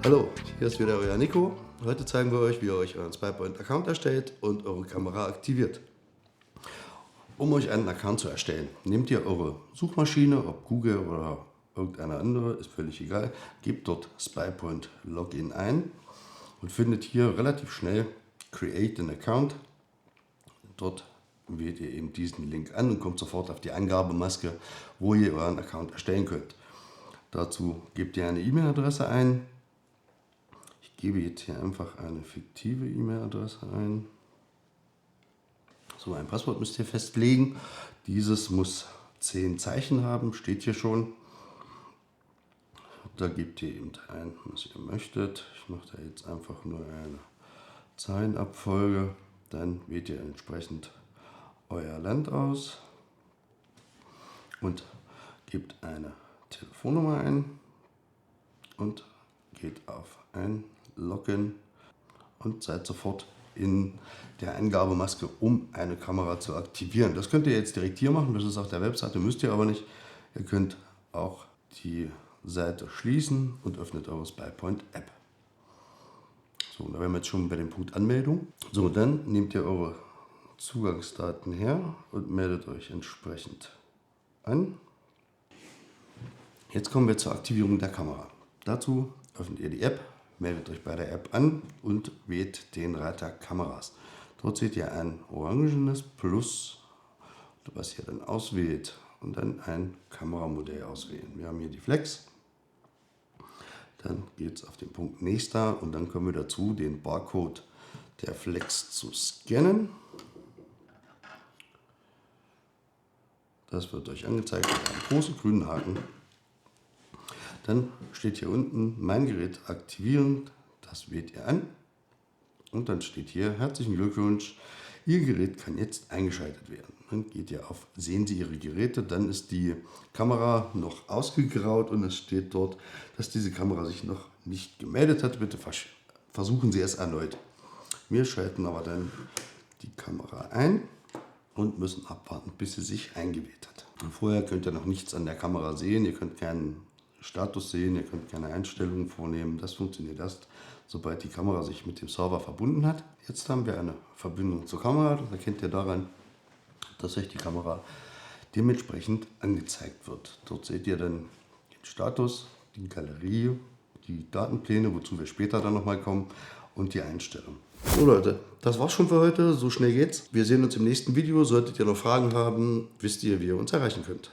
Hallo, hier ist wieder euer Nico. Heute zeigen wir euch, wie ihr euch euren SpyPoint-Account erstellt und eure Kamera aktiviert. Um euch einen Account zu erstellen, nehmt ihr eure Suchmaschine, ob Google oder irgendeine andere, ist völlig egal, gebt dort SpyPoint Login ein und findet hier relativ schnell Create an Account. Dort wählt ihr eben diesen Link an und kommt sofort auf die Eingabemaske, wo ihr euren Account erstellen könnt. Dazu gebt ihr eine E-Mail-Adresse ein. Ich gebe jetzt hier einfach eine fiktive E-Mail-Adresse ein. So, ein Passwort müsst ihr festlegen. Dieses muss 10 Zeichen haben, steht hier schon. Da gebt ihr eben ein, was ihr möchtet. Ich mache da jetzt einfach nur eine Zeilenabfolge. Dann wählt ihr entsprechend euer Land aus und gebt eine Telefonnummer ein und geht auf ein Login und seid sofort in der Eingabemaske, um eine Kamera zu aktivieren. Das könnt ihr jetzt direkt hier machen, das ist auf der Webseite, müsst ihr aber nicht. Ihr könnt auch die Seite schließen und öffnet eure SpyPoint App. So, da wären wir jetzt schon bei dem Punkt Anmeldung. So, dann nehmt ihr eure Zugangsdaten her und meldet euch entsprechend an. Jetzt kommen wir zur Aktivierung der Kamera. Dazu öffnet ihr die App, meldet euch bei der App an und wählt den Reiter Kameras. Dort seht ihr ein orangenes Plus, was ihr dann auswählt und dann ein Kameramodell auswählen. Wir haben hier die Flex. Dann geht es auf den Punkt Nächster und dann kommen wir dazu, den Barcode der Flex zu scannen. Das wird euch angezeigt mit einem großen grünen Haken. Dann steht hier unten mein Gerät aktivieren, das wählt ihr an und dann steht hier herzlichen Glückwunsch, Ihr Gerät kann jetzt eingeschaltet werden. Dann geht ihr auf Sehen Sie Ihre Geräte, dann ist die Kamera noch ausgegraut und es steht dort, dass diese Kamera sich noch nicht gemeldet hat. Bitte versuchen Sie es erneut. Wir schalten aber dann die Kamera ein und müssen abwarten, bis sie sich eingewählt hat. Und vorher könnt ihr noch nichts an der Kamera sehen, ihr könnt keinen Status sehen, ihr könnt keine Einstellungen vornehmen. Das funktioniert erst, sobald die Kamera sich mit dem Server verbunden hat. Jetzt haben wir eine Verbindung zur Kamera. Das erkennt ihr daran, dass euch die Kamera dementsprechend angezeigt wird. Dort seht ihr dann den Status, die Galerie, die Datenpläne, wozu wir später dann nochmal kommen, und die Einstellung. So Leute, das war's schon für heute. So schnell geht's. Wir sehen uns im nächsten Video. Solltet ihr noch Fragen haben, wisst ihr, wie ihr uns erreichen könnt.